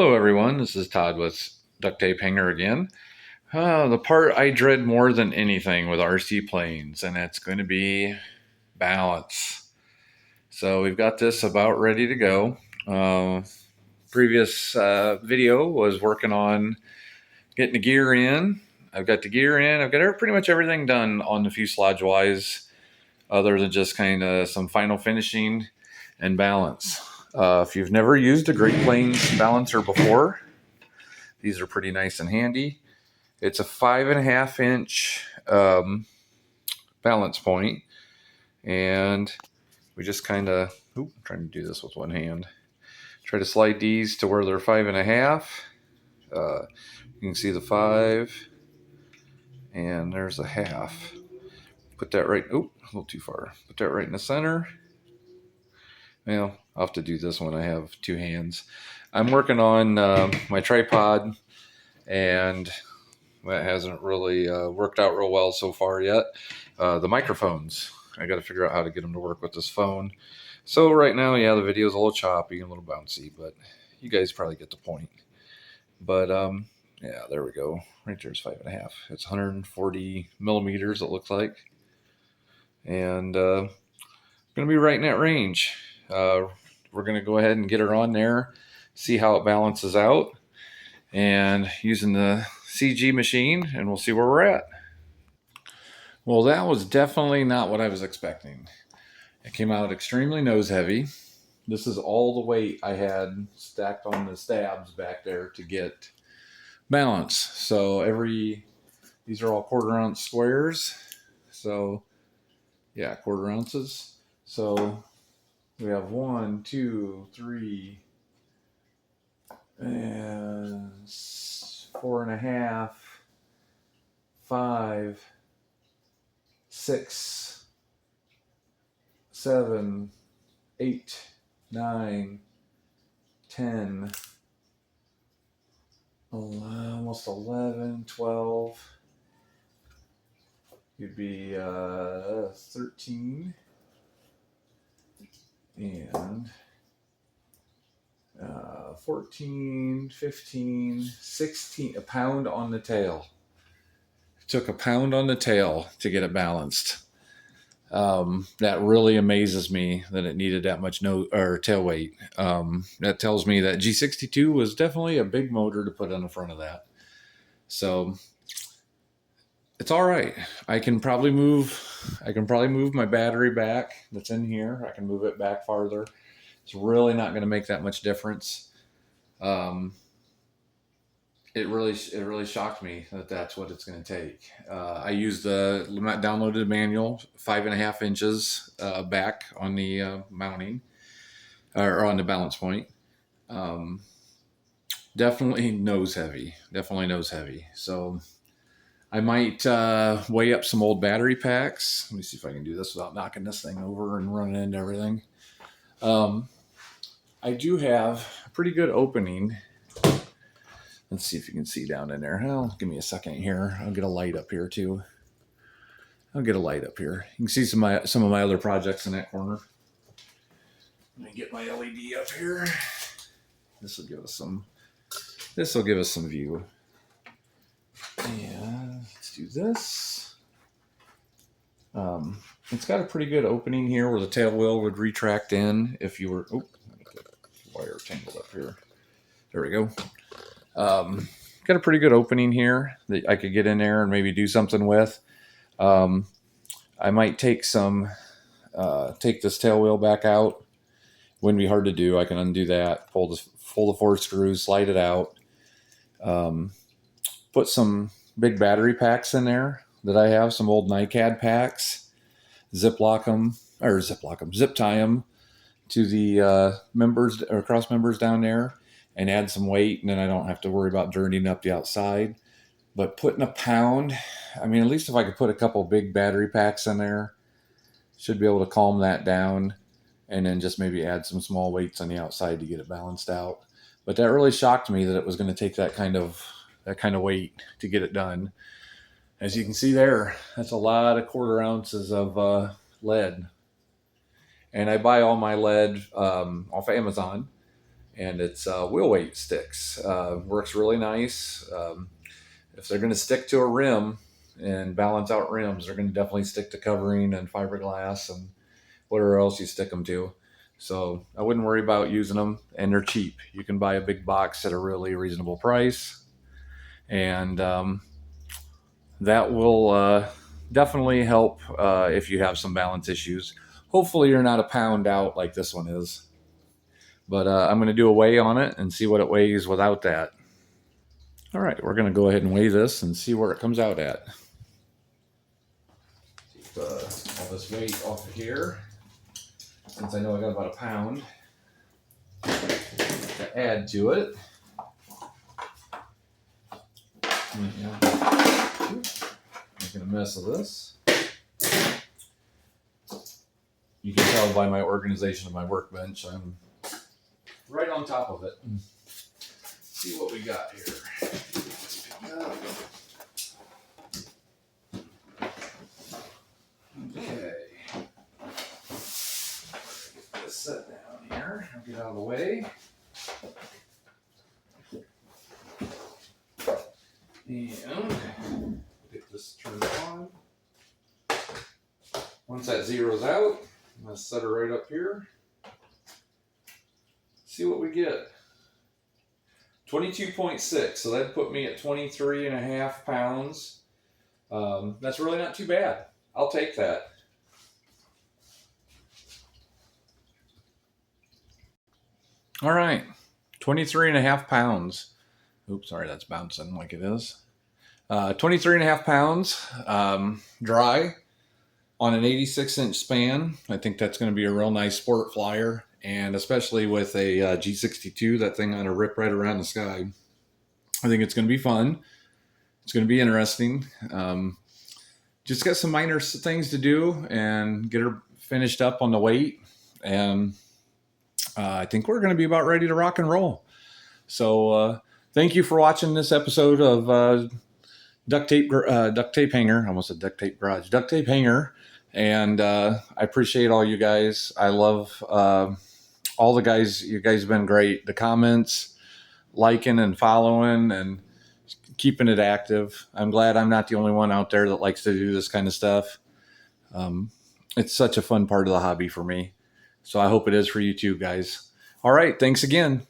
Hello, everyone. This is Todd with Duct Tape Hanger again. The part I dread more than anything with RC planes, and it's going to be balance. So we've got this about ready to go. Previous video was working on getting the gear in. I've got the gear in. I've got pretty much everything done on the fuselage wise, other than just kind of some final finishing and balance. If you've never used a Great Plains balancer before, these are pretty nice and handy. It's a 5.5 inch balance point, and we just kind of, I'm trying to do this with one hand. Try to slide these to where they're 5.5. You can see the 5, and there's a half. Put that right, a little too far. Put that right in the center. Well, I'll have to do this when I have two hands. I'm working on my tripod, and that hasn't really worked out real well so far yet. The microphones, I got to figure out how to get them to work with this phone. So right now, yeah, the video's a little choppy and a little bouncy, but you guys probably get the point. But yeah, there we go. Right there's 5.5. It's 140 millimeters, it looks like. And going to be right in that range. We're going to go ahead and get her on there, see how it balances out, and using the CG machine, and we'll see where we're at. Well, that was definitely not what I was expecting. It came out extremely nose heavy. This is all the weight I had stacked on the stabs back there to get balance. So these are all 1/4 ounce squares. So yeah, 1/4 ounces. So we have 1, 2, 3, and 4.5, 5, 6, 7, 8, 9, 10, almost 11, 12. You'd be 13 and 14, 15, 16, a pound on the tail. It took a pound on the tail to get it balanced. That really amazes me that it needed that much tail weight. That tells me that G62 was definitely a big motor to put on the front of that. So it's all right. I can probably move my battery back that's in here. I can move it back farther. It's really not going to make that much difference. It really shocked me that that's what it's going to take. I used downloaded manual, 5.5 inches back on the mounting or on the balance point. Definitely nose heavy. So I might weigh up some old battery packs. Let me see if I can do this without knocking this thing over and running into everything. I do have a pretty good opening. Let's see if you can see down in there. Oh, give me a second here. I'll get a light up here too. You can see some of my other projects in that corner. Let me get my LED up here. This will give us some view. Yeah, let's do this. It's got a pretty good opening here where the tail wheel would retract in if you were. Oh, let me get the wire tangled up here. There we go. Got a pretty good opening here that I could get in there and maybe do something with. I might take this tail wheel back out. Wouldn't be hard to do. I can undo that, pull the 4 screws, slide it out. Put some big battery packs in there that I have, some old NiCad packs, zip tie them to the members or cross members down there, and add some weight, and then I don't have to worry about dirtying up the outside. But putting a pound, I mean, at least if I could put a couple big battery packs in there, should be able to calm that down, and then just maybe add some small weights on the outside to get it balanced out. But that really shocked me that it was going to take that kind of weight to get it done. As you can see there, that's a lot of 1/4 ounces of lead. And I buy all my lead off Amazon. and it's wheel weight sticks. Works really nice. If they're going to stick to a rim and balance out rims, they're going to definitely stick to covering and fiberglass and whatever else you stick them to. So I wouldn't worry about using them, and they're cheap. You can buy a big box at a really reasonable price, and that will definitely help if you have some balance issues. Hopefully, you're not a pound out like this one is. But I'm going to do a weigh on it and see what it weighs without that. All right, we're going to go ahead and weigh this and see where it comes out at. Keep all this weight off of here, since I know I got about a pound to add to it. Making a mess of this. You can tell by my organization of my workbench, I'm right on top of it. See what we got here. Let's pick it up. Okay. Get this set down here. I'll get out of the way. And get this turned on. Once that zeroes out, I'm going to set her right up here. See what we get. 22.6, so that'd put me at 23.5 pounds. That's really not too bad. I'll take that. All right, 23.5 pounds. Oops, sorry, that's bouncing like it is. 23.5 pounds, dry on an 86-inch span. I think that's going to be a real nice sport flyer, and especially with a G62, that thing ought to rip right around the sky. I think it's going to be fun. It's going to be interesting. Just got some minor things to do and get her finished up on the weight, and I think we're going to be about ready to rock and roll. So thank you for watching this episode of duct tape hanger. I almost said duct tape garage, duct tape hanger. And I appreciate all you guys. I love all the guys. You guys have been great. The comments, liking and following and keeping it active. I'm glad I'm not the only one out there that likes to do this kind of stuff. It's such a fun part of the hobby for me. So I hope it is for you too, guys. All right. Thanks again.